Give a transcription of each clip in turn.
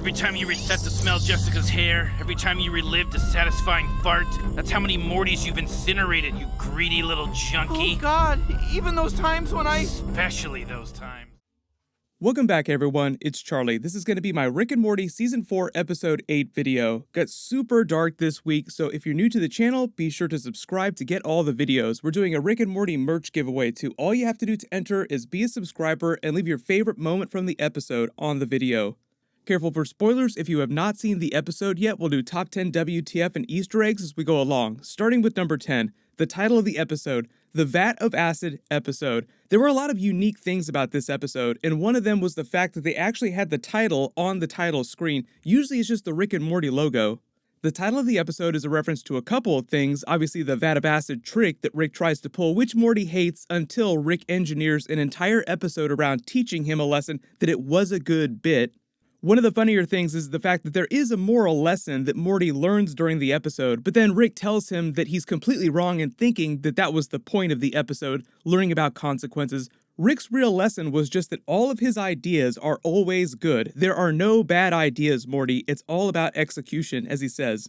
Every time you reset to smell Jessica's hair, every time you relive the satisfying fart, that's how many Mortys you've incinerated, you greedy little junkie. Oh God, even those times when Especially those times. Welcome back everyone, it's Charlie. This is going to be my Rick and Morty Season 4 Episode 8 video. Got super dark this week, so if you're new to the channel, be sure to subscribe to get all the videos. We're doing a Rick and Morty merch giveaway too. All you have to do to enter is be a subscriber and leave your favorite moment from the episode on the video. Careful for spoilers, if you have not seen the episode yet, we'll do top 10 WTF and Easter eggs as we go along. Starting with number 10, the title of the episode, the Vat of Acid episode. There were a lot of unique things about this episode, and one of them was the fact that they actually had the title on the title screen. Usually it's just the Rick and Morty logo. The title of the episode is a reference to a couple of things, obviously the Vat of Acid trick that Rick tries to pull, which Morty hates, until Rick engineers an entire episode around teaching him a lesson that it was a good bit. One of the funnier things is the fact that there is a moral lesson that Morty learns during the episode, but then Rick tells him that he's completely wrong in thinking that that was the point of the episode, learning about consequences. Rick's real lesson was just that all of his ideas are always good. There are no bad ideas, Morty. It's all about execution, as he says.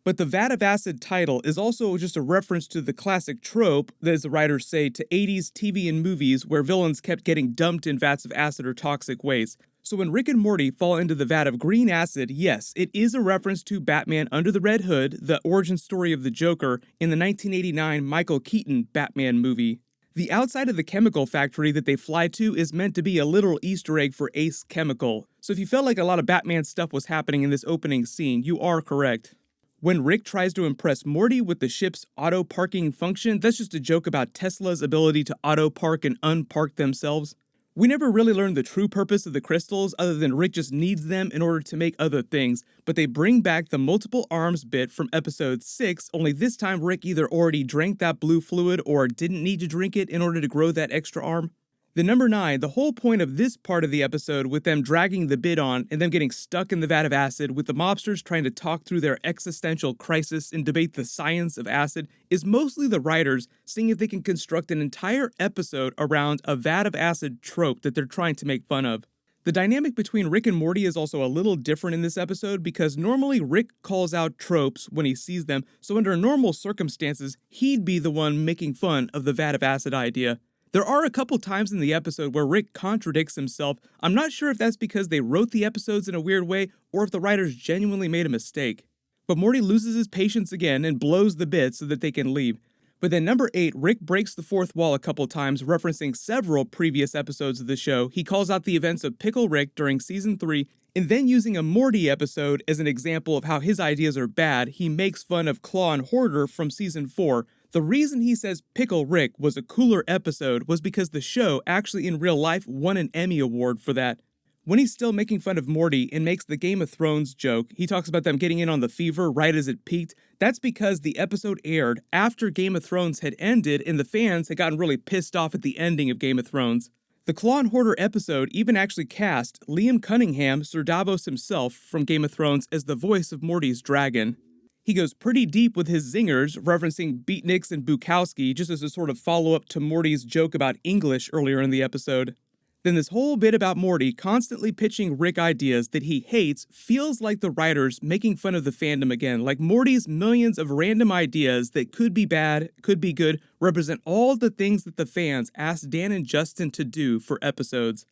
But the Vat of Acid title is also just a reference to the classic trope, as the writers say, to 80s TV and movies where villains kept getting dumped in vats of acid or toxic waste. So when Rick and Morty fall into the vat of green acid, yes, it is a reference to Batman Under the Red Hood, the origin story of the Joker, in the 1989 Michael Keaton Batman movie. The outside of the chemical factory that they fly to is meant to be a literal Easter egg for Ace Chemical. So if you felt like a lot of Batman stuff was happening in this opening scene, you are correct. When Rick tries to impress Morty with the ship's auto-parking function, that's just a joke about Tesla's ability to auto-park and unpark themselves. We never really learned the true purpose of the crystals other than Rick just needs them in order to make other things, but they bring back the multiple arms bit from episode 6, only this time Rick either already drank that blue fluid or didn't need to drink it in order to grow that extra arm. The number 9, the whole point of this part of the episode with them dragging the bit on and them getting stuck in the vat of acid with the mobsters trying to talk through their existential crisis and debate the science of acid is mostly the writers seeing if they can construct an entire episode around a vat of acid trope that they're trying to make fun of. The dynamic between Rick and Morty is also a little different in this episode because normally Rick calls out tropes when he sees them, so under normal circumstances, he'd be the one making fun of the vat of acid idea. There are a couple times in the episode where Rick contradicts himself. I'm not sure if that's because they wrote the episodes in a weird way or if the writers genuinely made a mistake. But Morty loses his patience again and blows the bit so that they can leave. But then number 8, Rick breaks the fourth wall a couple times, referencing several previous episodes of the show. He calls out the events of Pickle Rick during season 3, and then using a Morty episode as an example of how his ideas are bad, he makes fun of Claw and Hoarder from season 4. The reason he says Pickle Rick was a cooler episode was because the show actually in real life won an Emmy Award for that. When he's still making fun of Morty and makes the Game of Thrones joke, he talks about them getting in on the fever right as it peaked. That's because the episode aired after Game of Thrones had ended and the fans had gotten really pissed off at the ending of Game of Thrones. The Claw and Hoarder episode even actually cast Liam Cunningham, Sir Davos himself from Game of Thrones, as the voice of Morty's dragon. He goes pretty deep with his zingers, referencing Beatniks and Bukowski, just as a sort of follow-up to Morty's joke about English earlier in the episode. Then this whole bit about Morty constantly pitching Rick ideas that he hates feels like the writers making fun of the fandom again, like Morty's millions of random ideas that could be bad, could be good, represent all the things that the fans asked Dan and Justin to do for episodes.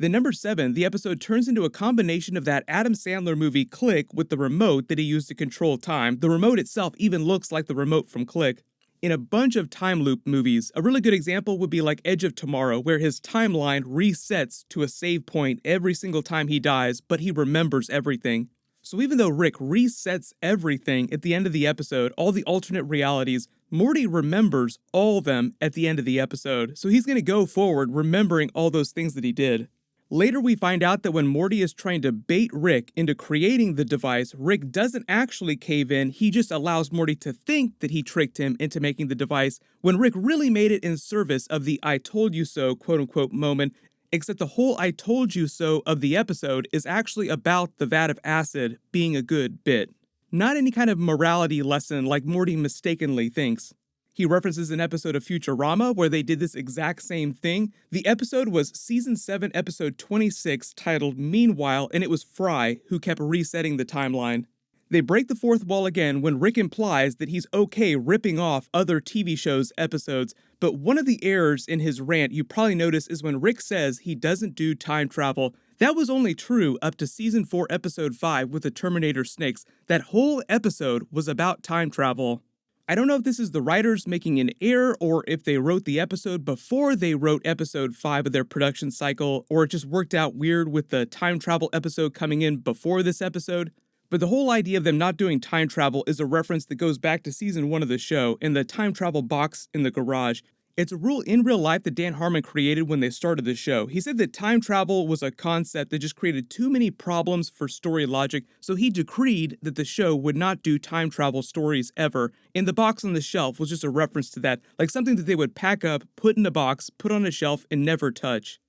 Then number 7, the episode turns into a combination of that Adam Sandler movie Click with the remote that he used to control time. The remote itself even looks like the remote from Click. In a bunch of time loop movies, a really good example would be like Edge of Tomorrow, where his timeline resets to a save point every single time he dies, but he remembers everything. So even though Rick resets everything at the end of the episode, all the alternate realities, Morty remembers all of them at the end of the episode. So he's going to go forward remembering all those things that he did. Later we find out that when Morty is trying to bait Rick into creating the device, Rick doesn't actually cave in, he just allows Morty to think that he tricked him into making the device, when Rick really made it in service of the I told you so quote-unquote moment, except the whole I told you so of the episode is actually about the vat of acid being a good bit. Not any kind of morality lesson like Morty mistakenly thinks. He references an episode of Futurama where they did this exact same thing. The episode was Season 7, Episode 26, titled Meanwhile, and it was Fry who kept resetting the timeline. They break the fourth wall again when Rick implies that he's okay ripping off other TV shows' episodes, but one of the errors in his rant you probably notice is when Rick says he doesn't do time travel. That was only true up to Season 4, Episode 5 with the Terminator snakes. That whole episode was about time travel. I don't know if this is the writers making an error or if they wrote the episode before they wrote Episode 5 of their production cycle, or it just worked out weird with the time travel episode coming in before this episode. But the whole idea of them not doing time travel is a reference that goes back to Season 1 of the show and the time travel box in the garage. It's a rule in real life that Dan Harmon created when they started the show. He said that time travel was a concept that just created too many problems for story logic, so he decreed that the show would not do time travel stories ever. And the box on the shelf was just a reference to that, like something that they would pack up, put in a box, put on a shelf, and never touch.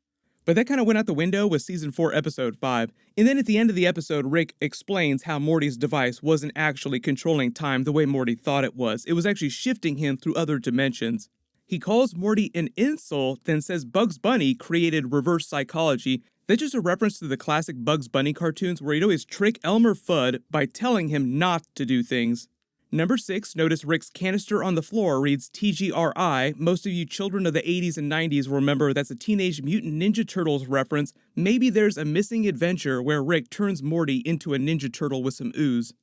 But that kind of went out the window with Season 4, Episode 5. And then at the end of the episode, Rick explains how Morty's device wasn't actually controlling time the way Morty thought it was. It was actually shifting him through other dimensions. He calls Morty an insult, then says Bugs Bunny created reverse psychology. That's just a reference to the classic Bugs Bunny cartoons where he'd always trick Elmer Fudd by telling him not to do things. Number 6, notice Rick's canister on the floor reads TGRI. Most of you children of the 80s and 90s will remember that's a Teenage Mutant Ninja Turtles reference. Maybe there's a missing adventure where Rick turns Morty into a Ninja Turtle with some ooze.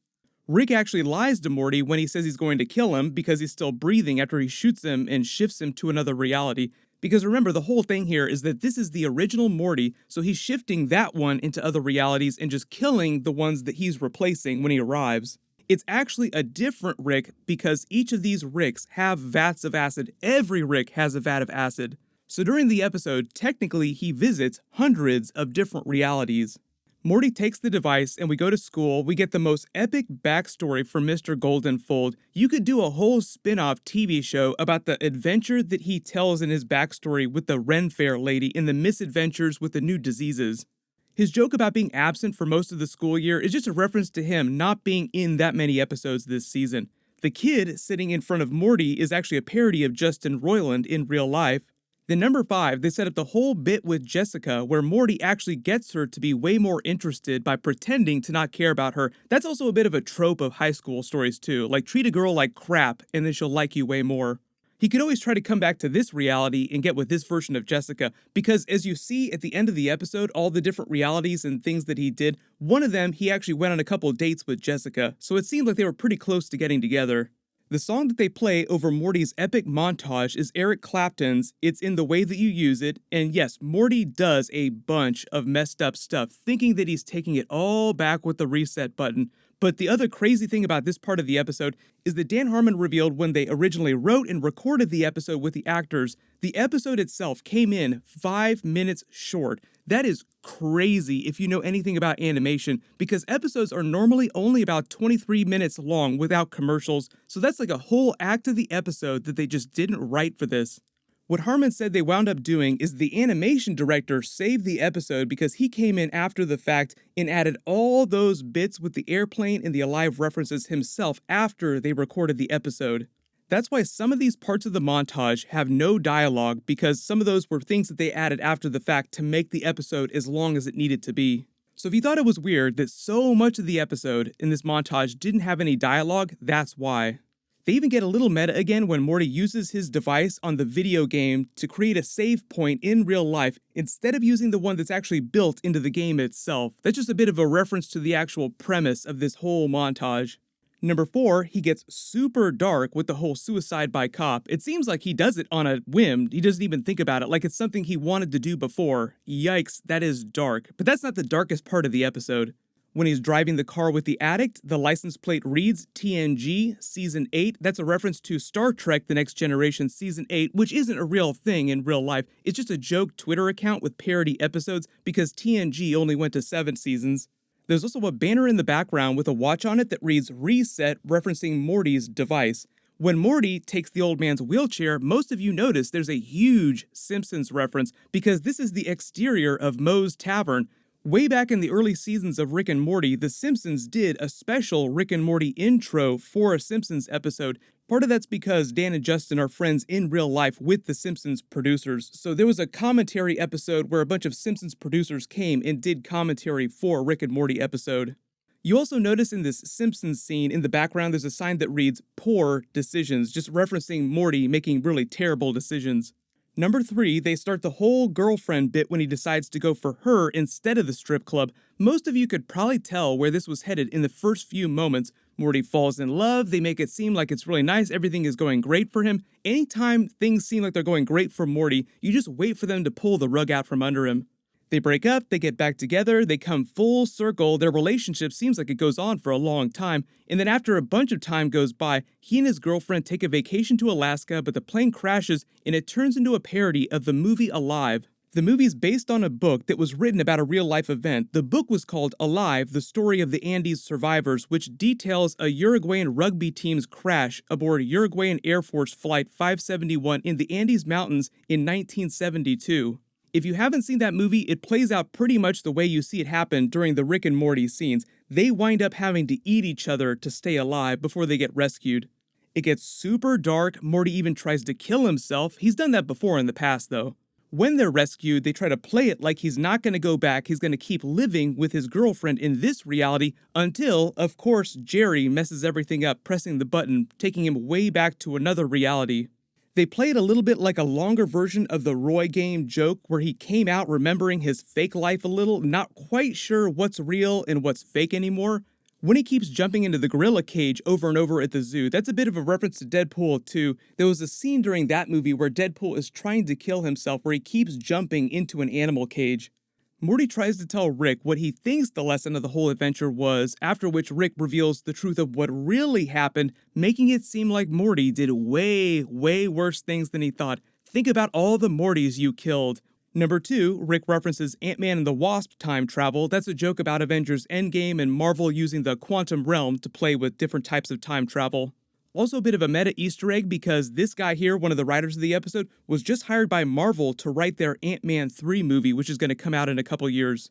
Rick actually lies to Morty when he says he's going to kill him because he's still breathing after he shoots him and shifts him to another reality. Because remember, the whole thing here is that this is the original Morty, so he's shifting that one into other realities and just killing the ones that he's replacing when he arrives. It's actually a different Rick because each of these Ricks have vats of acid. Every Rick has a vat of acid. So during the episode, technically he visits hundreds of different realities. Morty takes the device and we go to school. We get the most epic backstory for Mr. Goldenfold. You could do a whole spin-off TV show about the adventure that he tells in his backstory with the Ren Fair lady and the misadventures with the new diseases. His joke about being absent for most of the school year is just a reference to him not being in that many episodes this season. The kid sitting in front of Morty is actually a parody of Justin Roiland in real life. Then number 5, they set up the whole bit with Jessica where Morty actually gets her to be way more interested by pretending to not care about her. That's also a bit of a trope of high school stories too, like treat a girl like crap and then she'll like you way more. He could always try to come back to this reality and get with this version of Jessica, because as you see at the end of the episode, all the different realities and things that he did, one of them he actually went on a couple dates with Jessica, so it seemed like they were pretty close to getting together. The song that they play over Morty's epic montage is Eric Clapton's It's in the Way That You Use It, and yes, Morty does a bunch of messed up stuff, thinking that he's taking it all back with the reset button. But the other crazy thing about this part of the episode is that Dan Harmon revealed when they originally wrote and recorded the episode with the actors, the episode itself came in 5 minutes short. That is crazy if you know anything about animation, because episodes are normally only about 23 minutes long without commercials, so that's like a whole act of the episode that they just didn't write for this. What Harmon said they wound up doing is the animation director saved the episode because he came in after the fact and added all those bits with the airplane and the alive references himself after they recorded the episode. That's why some of these parts of the montage have no dialogue, because some of those were things that they added after the fact to make the episode as long as it needed to be. So if you thought it was weird that so much of the episode in this montage didn't have any dialogue, that's why. They even get a little meta again when Morty uses his device on the video game to create a save point in real life instead of using the one that's actually built into the game itself. That's just a bit of a reference to the actual premise of this whole montage. Number 4, he gets super dark with the whole suicide by cop. It seems like he does it on a whim. He doesn't even think about it, like it's something he wanted to do before. Yikes, that is dark. But that's not the darkest part of the episode. When he's driving the car with the addict, the license plate reads TNG Season 8. That's a reference to Star Trek The Next Generation Season 8, which isn't a real thing in real life. It's just a joke Twitter account with parody episodes because TNG only went to 7 seasons. There's also a banner in the background with a watch on it that reads Reset, referencing Morty's device. When Morty takes the old man's wheelchair, most of you notice there's a huge Simpsons reference because this is the exterior of Moe's Tavern. Way back in the early seasons of Rick and Morty, The Simpsons did a special Rick and Morty intro for a Simpsons episode. Part of that's because Dan and Justin are friends in real life with the Simpsons producers, so there was a commentary episode where a bunch of Simpsons producers came and did commentary for a Rick and Morty episode. You also notice in this Simpsons scene in the background there's a sign that reads "Poor Decisions," just referencing Morty making really terrible decisions. Number 3, they start the whole girlfriend bit when he decides to go for her instead of the strip club. Most of you could probably tell where this was headed in the first few moments. Morty falls in love, they make it seem like it's really nice, everything is going great for him. Anytime things seem like they're going great for Morty, you just wait for them to pull the rug out from under him. They break up, they get back together, they come full circle, their relationship seems like it goes on for a long time, and then after a bunch of time goes by, he and his girlfriend take a vacation to Alaska, but the plane crashes and it turns into a parody of the movie Alive. The movie's based on a book that was written about a real-life event. The book was called Alive, the Story of the Andes Survivors, which details a Uruguayan rugby team's crash aboard Uruguayan Air Force Flight 571 in the Andes Mountains in 1972. If you haven't seen that movie, it plays out pretty much the way you see it happen during the Rick and Morty scenes. They wind up having to eat each other to stay alive before they get rescued. It gets super dark, Morty even tries to kill himself. He's done that before in the past though. When they're rescued, they try to play it like he's not going to go back, he's going to keep living with his girlfriend in this reality until, of course, Jerry messes everything up, pressing the button, taking him way back to another reality. They play it a little bit like a longer version of the Roy game joke where he came out remembering his fake life a little, not quite sure what's real and what's fake anymore. When he keeps jumping into the gorilla cage over and over at the zoo, that's a bit of a reference to Deadpool 2. There was a scene during that movie where Deadpool is trying to kill himself where he keeps jumping into an animal cage. Morty tries to tell Rick what he thinks the lesson of the whole adventure was, after which Rick reveals the truth of what really happened, making it seem like Morty did way worse things than he thought. Think about all the Mortys you killed. Number 2, Rick references Ant-Man and the Wasp time travel. That's a joke about Avengers Endgame and Marvel using the quantum realm to play with different types of time travel. Also a bit of a meta Easter egg because this guy here, one of the writers of the episode, was just hired by Marvel to write their Ant-Man 3 movie, which is going to come out in a couple years.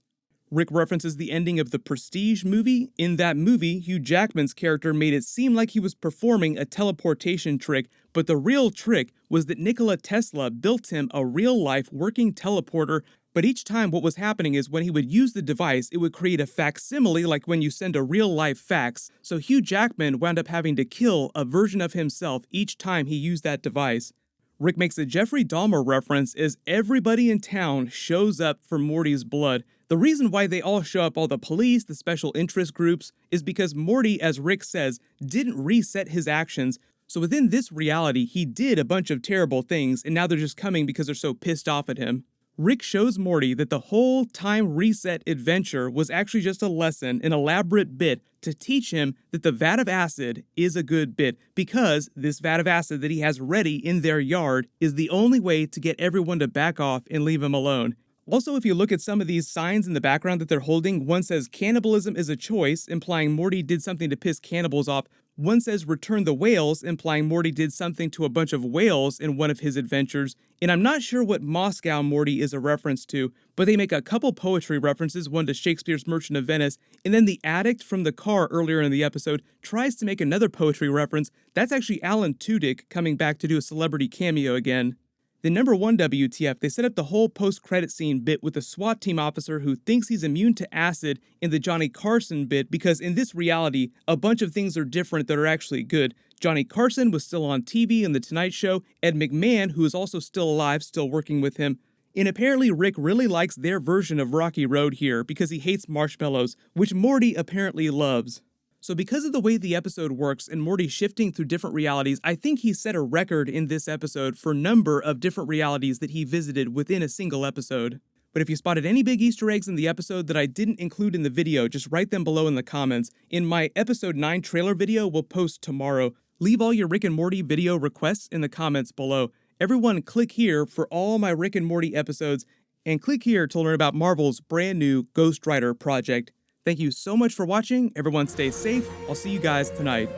Rick references the ending of the Prestige movie. In that movie, Hugh Jackman's character made it seem like he was performing a teleportation trick, but the real trick was that Nikola Tesla built him a real-life working teleporter. But each time what was happening is when he would use the device, it would create a facsimile like when you send a real-life fax. So Hugh Jackman wound up having to kill a version of himself each time he used that device. Rick makes a Jeffrey Dahmer reference as everybody in town shows up for Morty's blood. The reason why they all show up, all the police, the special interest groups, is because Morty, as Rick says, didn't reset his actions. So within this reality, he did a bunch of terrible things, and now they're just coming because they're so pissed off at him. Rick shows Morty that the whole time reset adventure was actually just a lesson, an elaborate bit to teach him that the vat of acid is a good bit, because this vat of acid that he has ready in their yard is the only way to get everyone to back off and leave him alone. Also, if you look at some of these signs in the background that they're holding, one says cannibalism is a choice, implying Morty did something to piss cannibals off. One says return the whales, implying Morty did something to a bunch of whales in one of his adventures. And I'm not sure what Moscow Morty is a reference to, but they make a couple poetry references, one to Shakespeare's Merchant of Venice, and then the addict from the car earlier in the episode tries to make another poetry reference. That's actually Alan Tudyk coming back to do a celebrity cameo again. Then number 1 WTF, they set up the whole post-credit scene bit with a SWAT team officer who thinks he's immune to acid in the Johnny Carson bit, because in this reality, a bunch of things are different that are actually good. Johnny Carson was still on TV in The Tonight Show, Ed McMahon, who is also still alive, still working with him. And apparently Rick really likes their version of Rocky Road here because he hates marshmallows, which Morty apparently loves. So because of the way the episode works and Morty shifting through different realities, I think he set a record in this episode for number of different realities that he visited within a single episode. But if you spotted any big Easter eggs in the episode that I didn't include in the video, just write them below in the comments. In my episode 9 trailer video we'll post tomorrow. Leave all your Rick and Morty video requests in the comments below. Everyone click here for all my Rick and Morty episodes, and click here to learn about Marvel's brand new Ghost Rider project. Thank you so much for watching. Everyone stay safe. I'll see you guys tonight.